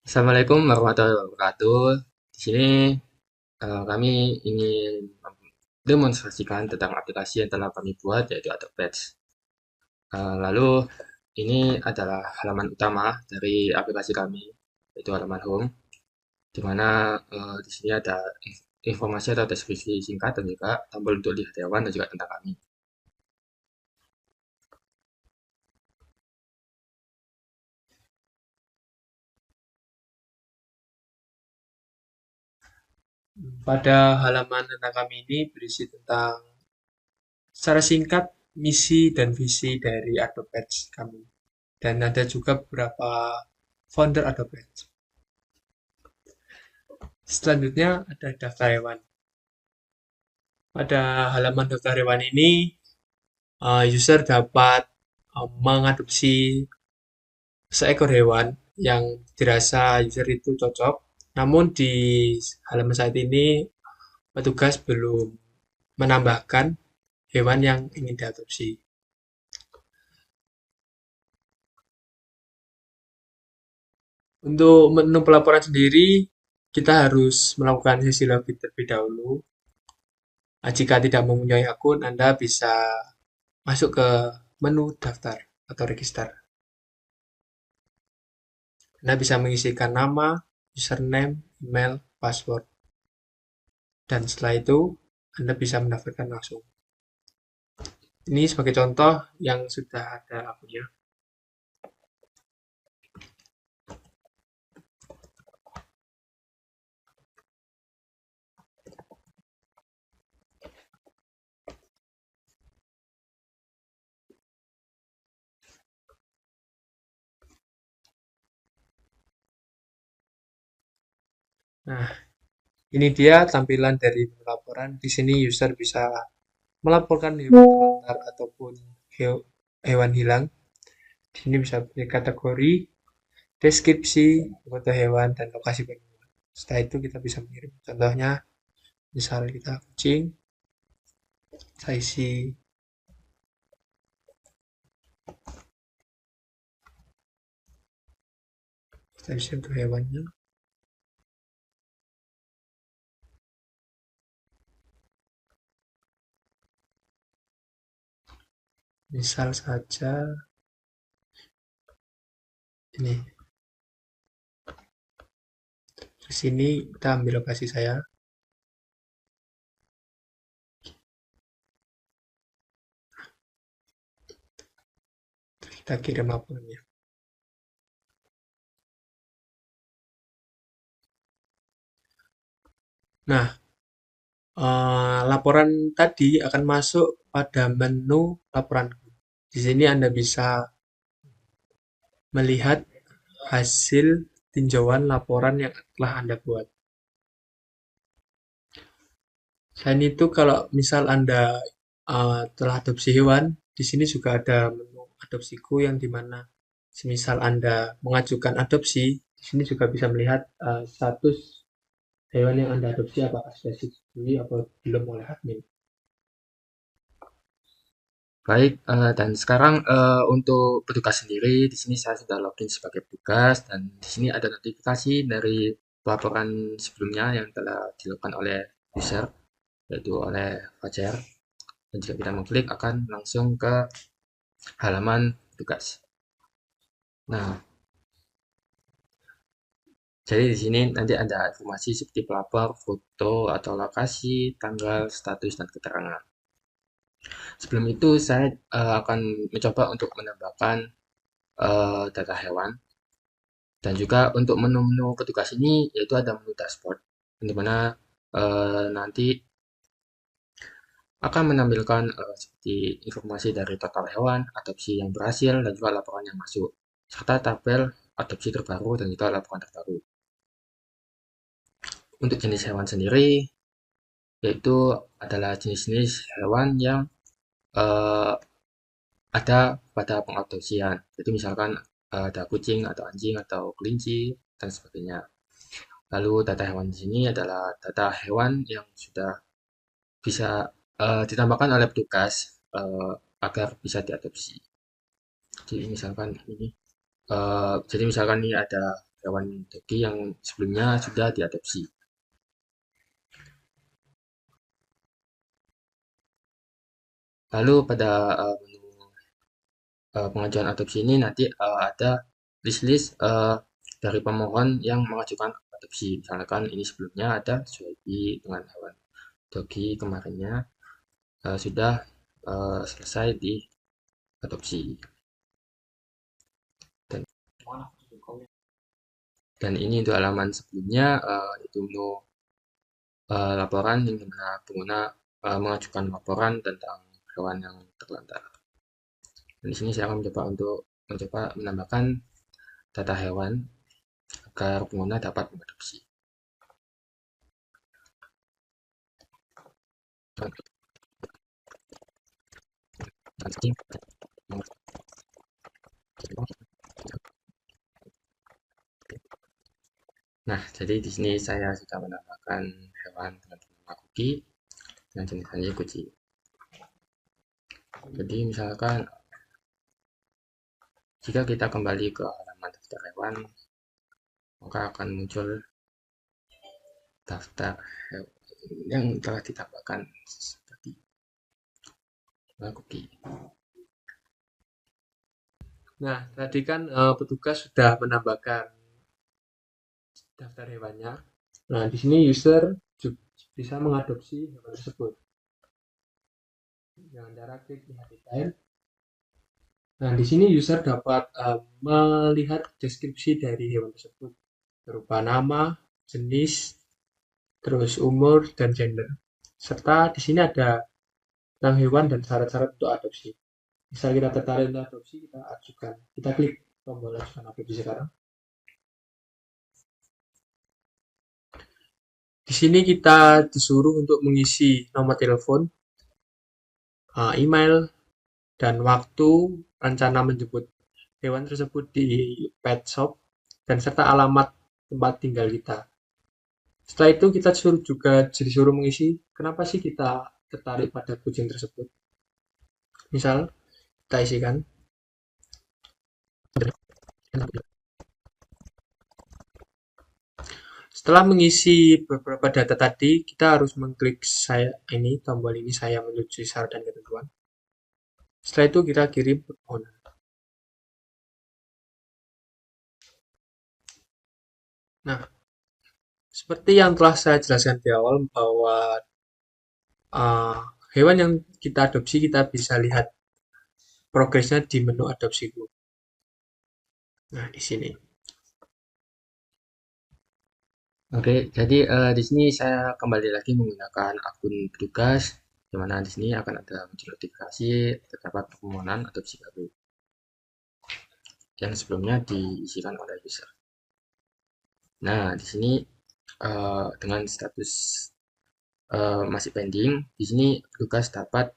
Assalamualaikum warahmatullahi wabarakatuh. Di sini kami ingin demonstrasikan tentang aplikasi yang telah kami buat yaitu Adobe Patch. Lalu ini adalah halaman utama dari aplikasi kami yaitu halaman home, di mana di sini ada informasi atau deskripsi singkat dan juga tombol untuk lihat hewan dan juga tentang kami. Pada halaman tentang kami ini berisi tentang secara singkat misi dan visi dari Adobe Edge kami. Dan ada juga beberapa founder Adobe Edge. Selanjutnya ada daftar hewan. Pada halaman daftar hewan ini, user dapat mengadopsi seekor hewan yang dirasa user itu cocok. Namun di halaman saat ini, petugas belum menambahkan hewan yang ingin diadopsi. Untuk menu pelaporan sendiri, kita harus melakukan sesi login terlebih dahulu. Jika tidak mempunyai akun, Anda bisa masuk ke menu daftar atau register. Anda bisa mengisikan nama, username, email, password. Dan setelah itu, Anda bisa mendaftarkan langsung. Ini sebagai contoh yang sudah ada akunnya. Nah, ini dia tampilan dari menu laporan. Di sini user bisa melaporkan hewan terlantar ataupun hewan hilang. Di sini bisa pilih kategori, deskripsi, foto hewan, dan lokasi penemuan. Setelah itu kita bisa mengirim. Contohnya, misalnya kita kucing, saya isi untuk hewannya. Misal saja ini. Di sini kita ambil lokasi saya. Kita kirim laporannya. Nah, laporan tadi akan masuk pada menu laporan. Di sini Anda bisa melihat hasil tinjauan laporan yang telah Anda buat. Selain itu, kalau misal Anda telah adopsi hewan, di sini juga ada menu adopsiku yang dimana semisal Anda mengajukan adopsi, di sini juga bisa melihat status hewan yang Anda adopsi apakah sudah disetujui atau belum oleh admin. Baik, dan sekarang untuk petugas sendiri, di sini saya sudah login sebagai petugas dan di sini ada notifikasi dari pelaporan sebelumnya yang telah dilakukan oleh user, yaitu oleh Fajar. Dan jika kita mengklik akan langsung ke halaman petugas. Nah, jadi di sini nanti ada informasi seperti pelapor, foto atau lokasi, tanggal, status, dan keterangan. Sebelum itu saya akan mencoba untuk menambahkan data hewan. Dan juga untuk menu-menu petugas ini yaitu ada menu dashboard, di mana nanti akan menampilkan seperti informasi dari total hewan, adopsi yang berhasil, dan juga laporan yang masuk, serta tabel adopsi terbaru dan juga laporan terbaru. Untuk jenis hewan sendiri, yaitu adalah jenis-jenis hewan yang eh, ada pada pengadopsian. Jadi misalkan ada kucing atau anjing atau kelinci dan sebagainya. Lalu data hewan di sini adalah data hewan yang sudah bisa ditambahkan oleh petugas agar bisa diadopsi. Jadi misalkan ini ada hewan doki yang sebelumnya sudah diadopsi. Lalu pada menu pengajuan adopsi ini nanti ada list-list dari pemohon yang mengajukan adopsi. Misalkan ini sebelumnya ada Suebi dengan hewan doki kemarinnya sudah selesai diadopsi. Dan, dan ini untuk halaman sebelumnya itu menu laporan yang dimana pengguna mengajukan laporan tentang hewan yang terlantar. Dan di sini saya akan mencoba menambahkan data hewan agar pengguna dapat mengadopsi. Nah, jadi di sini saya sudah menambahkan hewan dengan nama Kuki yang jenisnya kucing. Jadi misalkan jika kita kembali ke halaman daftar hewan, maka akan muncul daftar hewan yang telah ditambahkan seperti Kuki. Nah, tadi kan petugas sudah menambahkan daftar hewannya. Nah, di sini user bisa mengadopsi hewan tersebut. Dengan cara klik lihat detail. Nah, di sini user dapat melihat deskripsi dari hewan tersebut berupa nama, jenis, terus umur dan gender. Serta di sini ada tentang hewan dan syarat-syarat untuk adopsi. Misal kita tertarik untuk adopsi, kita ajukan. Kita klik tombol ajukan adopsi sekarang. Di sini kita disuruh untuk mengisi nomor telepon, email, dan waktu rencana menjemput hewan tersebut di pet shop, dan serta alamat tempat tinggal kita. Setelah itu kita disuruh mengisi kenapa sih kita tertarik pada kucing tersebut. Misal kita isikan setelah mengisi beberapa data tadi, kita harus mengklik tombol ini saya menyetujui syarat dan ketentuan. Setelah itu kita kirim permohonan. Nah, seperti yang telah saya jelaskan di awal bahwa uh, hewan yang kita adopsi kita bisa lihat progresnya di menu adopsi group. Nah, di sini. Oke, jadi di sini saya kembali lagi menggunakan akun petugas, di mana di sini akan ada muncul notifikasi terdapat permohonan adopsi baru yang sebelumnya diisikan oleh user. Nah, di sini dengan status masih pending, di sini petugas dapat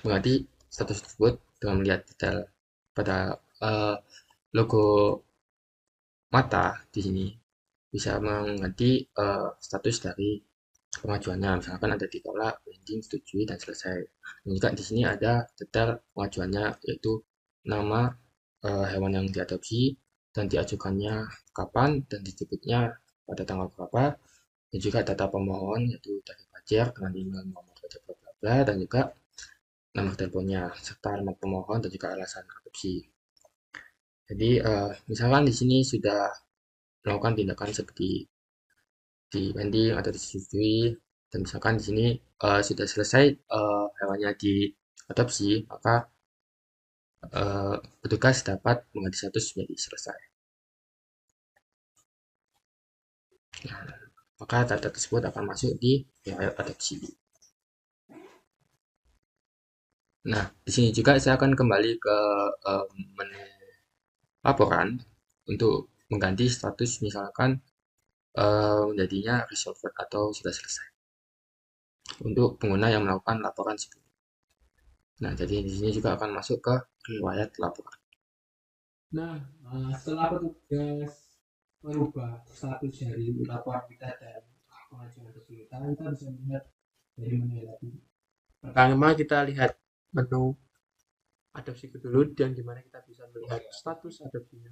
mengganti status tersebut dengan melihat detail pada logo mata di sini bisa mengganti status dari pengajuannya, misalkan ada ditolak, pending, setujui, dan selesai. Dan juga di sini ada detail pengajuannya yaitu nama hewan yang diadopsi dan diajukannya kapan dan dijemputnya pada tanggal berapa, dan juga data pemohon yaitu dari pajak dengan email nomor pajak bla bla bla, dan juga nomor teleponnya serta alamat pemohon dan juga alasan adopsi. Jadi misalkan di sini sudah melakukan tindakan seperti di pending atau disetujui, dan misalkan di sini sudah selesai hewannya diadopsi, maka petugas dapat mengganti status menjadi selesai. Nah, maka data tersebut akan masuk di riwayat adopsi. Nah, di sini juga saya akan kembali ke menu laporan untuk mengganti status, misalkan menjadinya resolved atau sudah selesai untuk pengguna yang melakukan laporan sebelumnya. Nah, jadi di sini juga akan masuk ke riwayat laporan. Nah, setelah petugas merubah status dari laporan kita dan pengajuan adopsi kita bisa melihat dari menu tadi. Pertama kita lihat menu adopsi dulu dan gimana kita bisa melihat status adopsinya.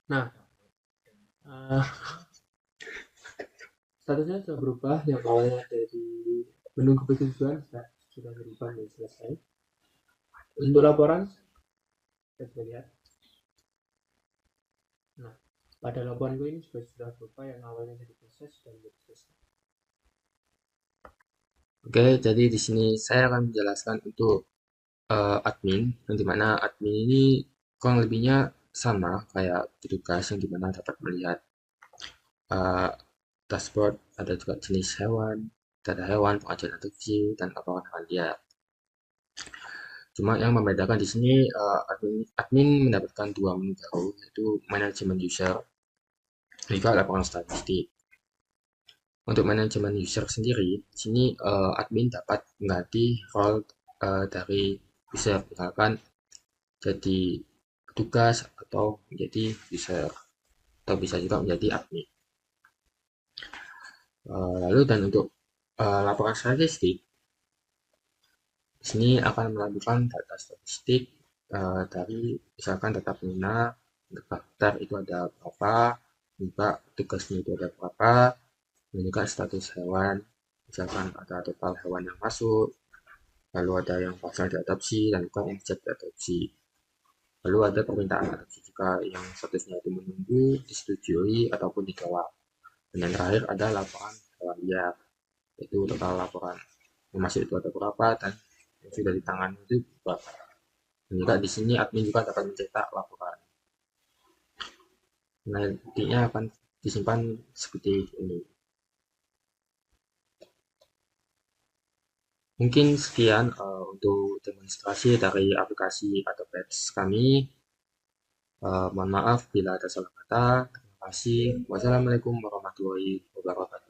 Nah, eh, statusnya sudah berubah. Yang awalnya dari menunggu persetujuan sudah berubah menjadi selesai. Untuk laporan, kita bisa lihat. Nah, pada laporan gue ini juga sudah berubah yang awalnya dari proses dan menjadi selesai. Oke, jadi di sini saya akan menjelaskan untuk admin, yang dimana admin ini kurang lebihnya sama kayak petugas yang dimana dapat melihat uh, dashboard, ada juga jenis hewan, data hewan, pengajian adopsi, dan laporan hewan liar. Cuma yang membedakan di sini admin mendapatkan dua menu baru, yaitu manajemen user dan juga laporan statistik. Untuk manajemen user sendiri, di sini admin dapat mengganti role dari user, misalkan jadi petugas atau menjadi user atau bisa juga menjadi admin. Lalu dan untuk laporan statistik, di sini akan melakukan data statistik dari misalkan data pengguna, untuk daftar itu ada berapa, juga tugasnya itu ada berapa, dan juga status hewan, misalkan ada total hewan yang masuk, lalu ada yang pasal diadopsi, dan juga yang siap diadopsi. Lalu ada permintaan adopsi juga yang statusnya itu menunggu, disetujui, ataupun ditolak. Dan yang terakhir ada laporan hewan liar, yaitu total laporan yang masuk itu ada berapa dan yang sudah ditangani itu berapa. Dan juga di sini admin juga dapat mencetak laporan. Nantinya akan disimpan seperti ini. Mungkin sekian untuk demonstrasi dari aplikasi atau Pets kami. Mohon maaf bila ada salah kata. Terima kasih. Wassalamualaikum warahmatullahi wabarakatuh.